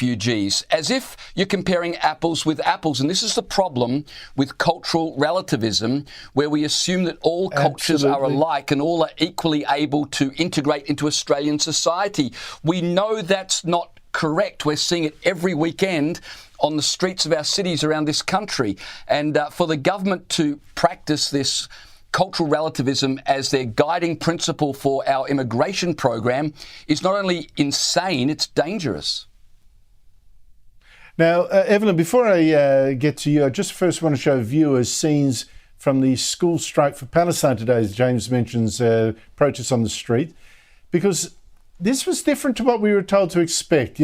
refugees, as if you're comparing apples with apples. And this is the problem with cultural relativism, where we assume that all cultures are alike and all are equally able to integrate into Australian society. We know that's not correct. We're seeing it every weekend on the streets of our cities around this country. And for the government to practice this cultural relativism as their guiding principle for our immigration program is not only insane, it's dangerous. Now, Evelyn, before I get to you, I just first want to show viewers scenes from the school strike for Palestine today, as James mentions, protests on the street, because this was different to what we were told to expect,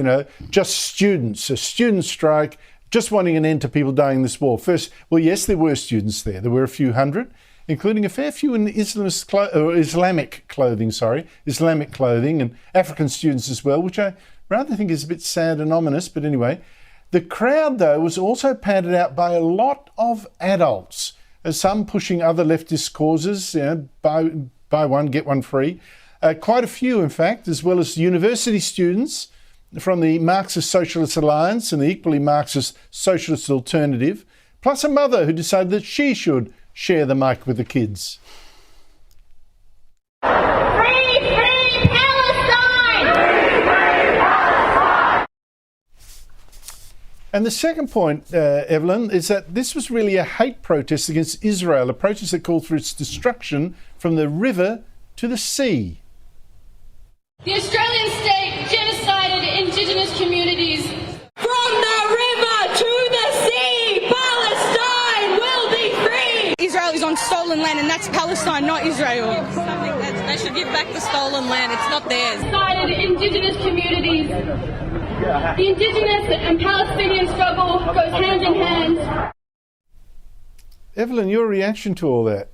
just students, a student strike, just wanting an end to people dying in this war. First, well, yes, there were students there. There were a few hundred, including a fair few in Islamic clothing, and African students as well, which I rather think is a bit sad and ominous. But anyway, the crowd, though, was also padded out by a lot of adults, some pushing other leftist causes, buy one, get one free. Quite a few, in fact, as well as university students from the Marxist Socialist Alliance and the equally Marxist Socialist Alternative, plus a mother who decided that she should share the mic with the kids. Free Palestine! Free Palestine! And the second point, Evelyn, is that this was really a hate protest against Israel, a protest that called for its destruction from the river to the sea. The Australian state genocided Indigenous communities. From the river to the sea, Palestine will be free! Israel is on stolen land, and that's Palestine, not Israel. They should give back the stolen land, it's not theirs. Genocided Indigenous communities. The Indigenous and Palestinian struggle goes hand in hand. Evelyn, your reaction to all that?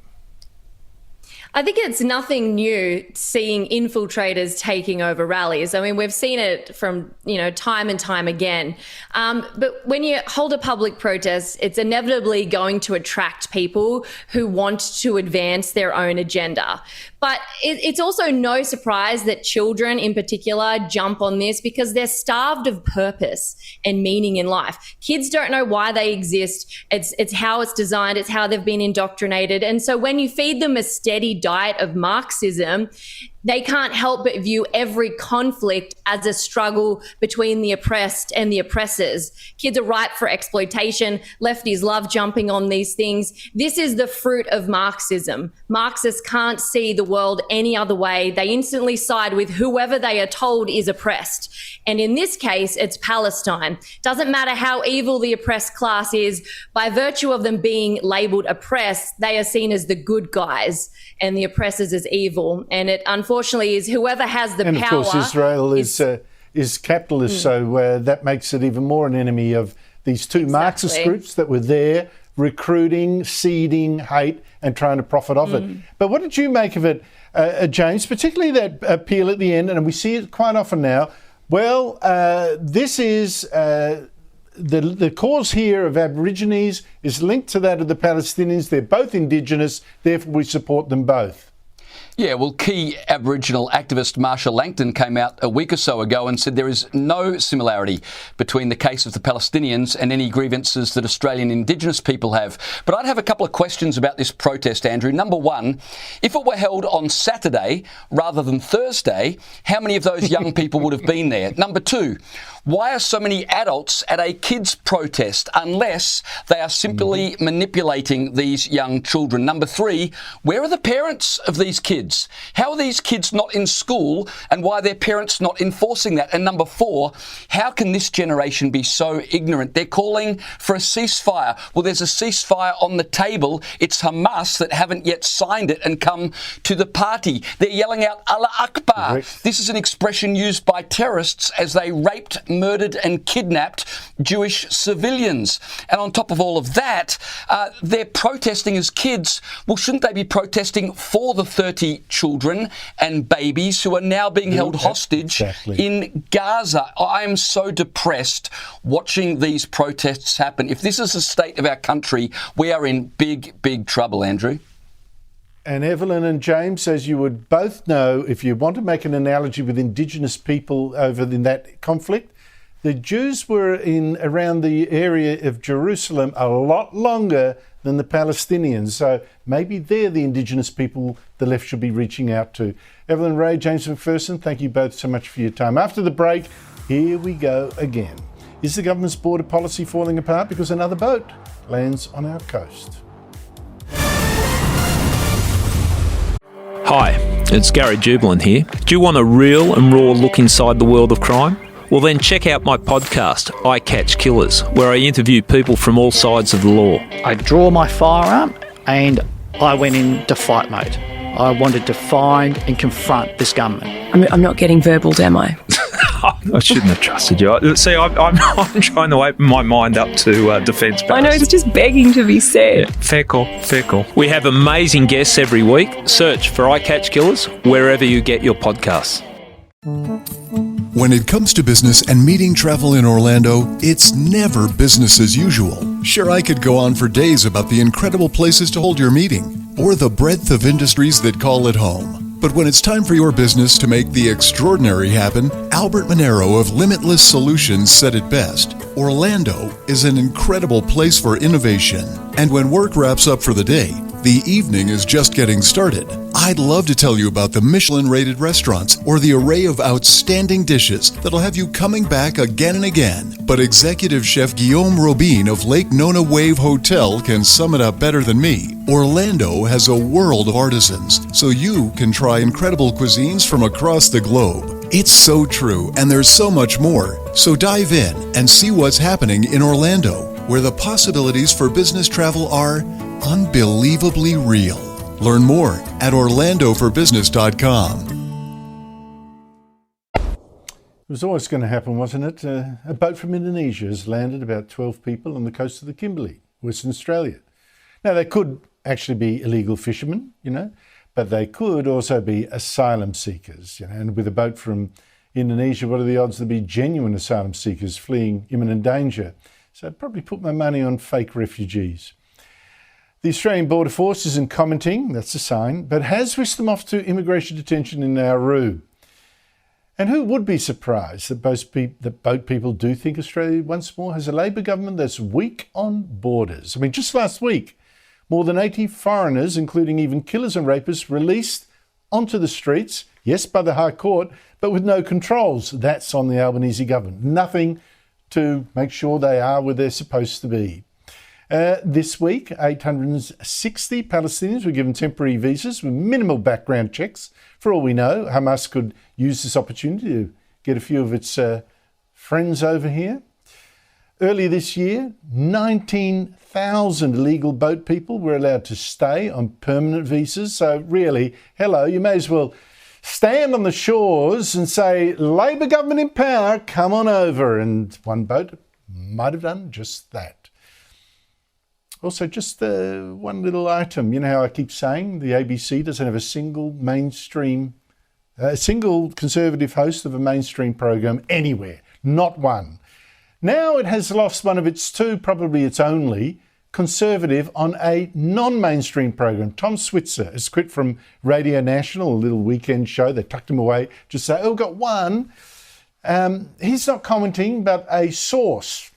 I think it's nothing new seeing infiltrators taking over rallies. I mean, we've seen it from, time and time again. But when you hold a public protest, it's inevitably going to attract people who want to advance their own agenda. But it's also no surprise that children in particular jump on this because they're starved of purpose and meaning in life. Kids don't know why they exist. It's how it's designed. It's how they've been indoctrinated. And so when you feed them a steady diet of Marxism, they can't help but view every conflict as a struggle between the oppressed and the oppressors. Kids are ripe for exploitation. Lefties love jumping on these things. This is the fruit of Marxism. Marxists can't see the world any other way. They instantly side with whoever they are told is oppressed. And in this case, it's Palestine. Doesn't matter how evil the oppressed class is, by virtue of them being labelled oppressed, they are seen as the good guys and the oppressors as evil. And it unfortunately is whoever has the power. And of course, Israel is capitalist, so that makes it even more an enemy of these two Marxist groups that were there recruiting, seeding hate and trying to profit off it. But what did you make of it, James, particularly that appeal at the end, and we see it quite often now? Well, this is the cause here of Aborigines is linked to that of the Palestinians. They're both Indigenous, therefore we support them both. Yeah, well, key Aboriginal activist Marsha Langton came out a week or so ago and said there is no similarity between the case of the Palestinians and any grievances that Australian Indigenous people have. But I'd have a couple of questions about this protest, Andrew. Number one, if it were held on Saturday rather than Thursday, how many of those young people would have been there? Number two, why are so many adults at a kids' protest unless they are simply manipulating these young children? Number three, where are the parents of these kids? How are these kids not in school and why are their parents not enforcing that? And number four, how can this generation be so ignorant? They're calling for a ceasefire. Well, there's a ceasefire on the table. It's Hamas that haven't yet signed it and come to the party. They're yelling out Allah Akbar. Correct. This is an expression used by terrorists as they raped, murdered and kidnapped Jewish civilians. And on top of all of that, they're protesting as kids. Well, shouldn't they be protesting for the 30 children and babies who are now being held hostage in Gaza? I am so depressed watching these protests happen. If this is the state of our country, we are in big, big trouble, Andrew. And Evelyn and James, as you would both know, if you want to make an analogy with Indigenous people over in that conflict, The Jews were in around the area of Jerusalem a lot longer than the Palestinians. So maybe they're the indigenous people the left should be reaching out to. Evelyn Ray, James McPherson, thank you both so much for your time. After the break, here we go again. Is the government's border policy falling apart because another boat lands on our coast? Hi, it's Gary Jubilant here. Do you want a real and raw look inside the world of crime? Well then check out my podcast, I Catch Killers, where I interview people from all sides of the law. I draw my firearm and I went into fight mode. I wanted to find and confront this gunman. I'm not getting verbaled, am I? I shouldn't have trusted you. See, I'm trying to open my mind up to defence powers. I know, it's just begging to be said. Yeah, fair call, fair call. We have amazing guests every week. Search for I Catch Killers wherever you get your podcasts. When it comes to business and meeting travel in Orlando, it's never business as usual. Sure, I could go on for days about the incredible places to hold your meeting, or the breadth of industries that call it home. But when it's time for your business to make the extraordinary happen, Albert Monero of Limitless Solutions said it best. Orlando is an incredible place for innovation. And when work wraps up for the day, the evening is just getting started. I'd love to tell you about the Michelin-rated restaurants or the array of outstanding dishes that'll have you coming back again and again. But Executive Chef Guillaume Robin of Lake Nona Wave Hotel can sum it up better than me. Orlando has a world of artisans, so you can try incredible cuisines from across the globe. It's so true, and there's so much more. So dive in and see what's happening in Orlando, where the possibilities for business travel are unbelievably real. Learn more at orlandoforbusiness.com. It was always going to happen, wasn't it? A boat from Indonesia has landed about 12 people on the coast of the Kimberley, Western Australia. Now, they could actually be illegal fishermen, but they could also be asylum seekers. And with a boat from Indonesia, what are the odds there'll be genuine asylum seekers fleeing imminent danger? So I'd probably put my money on fake refugees. The Australian Border Force isn't commenting, that's a sign, but has whisked them off to immigration detention in Nauru. And who would be surprised that boat people do think Australia once more has a Labor government that's weak on borders? I mean, just last week, more than 80 foreigners, including even killers and rapists, released onto the streets, yes, by the High Court, but with no controls. That's on the Albanese government. Nothing to make sure they are where they're supposed to be. This week, 860 Palestinians were given temporary visas with minimal background checks. For all we know, Hamas could use this opportunity to get a few of its friends over here. Earlier this year, 19,000 illegal boat people were allowed to stay on permanent visas. So really, hello, you may as well stand on the shores and say, Labor government in power, come on over. And one boat might have done just that. Also, just one little item. You know how I keep saying the ABC doesn't have a single conservative host of a mainstream program anywhere. Not one. Now it has lost one of its two, probably its only, conservative on a non-mainstream program. Tom Switzer has quit from Radio National, a little weekend show. They tucked him away. Just say, we've got one. He's not commenting, but a source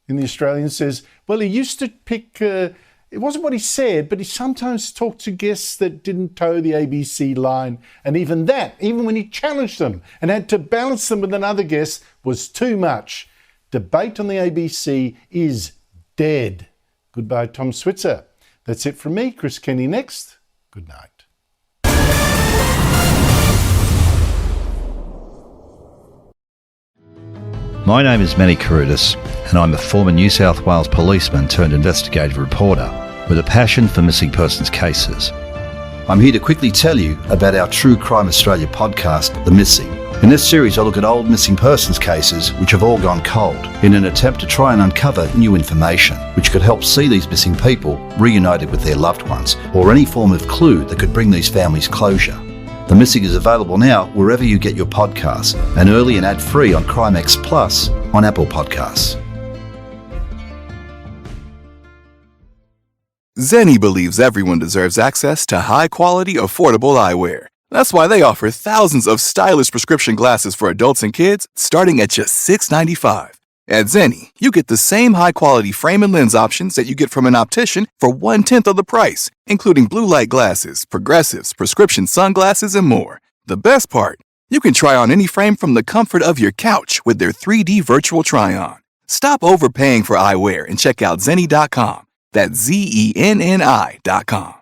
in the Australian says, well, he used to pick, it wasn't what he said, but he sometimes talked to guests that didn't toe the ABC line. And even that, even when he challenged them and had to balance them with another guest, was too much. Debate on the ABC is dead. Goodbye, Tom Switzer. That's it from me. Chris Kenny next. Good night. My name is Manny Carudis, and I'm a former New South Wales policeman turned investigative reporter with a passion for missing persons cases. I'm here to quickly tell you about our True Crime Australia podcast, The Missing. In this series, I look at old missing persons cases which have all gone cold in an attempt to try and uncover new information which could help see these missing people reunited with their loved ones, or any form of clue that could bring these families closure. The Missing is available now wherever you get your podcasts, and early and ad-free on CrimeX Plus on Apple Podcasts. Zenni believes everyone deserves access to high-quality, affordable eyewear. That's why they offer thousands of stylish prescription glasses for adults and kids starting at just $6.95. At Zenni, you get the same high-quality frame and lens options that you get from an optician for 1/10 of the price, including blue light glasses, progressives, prescription sunglasses, and more. The best part, you can try on any frame from the comfort of your couch with their 3D virtual try-on. Stop overpaying for eyewear and check out Zenni.com. That's Zenni.com.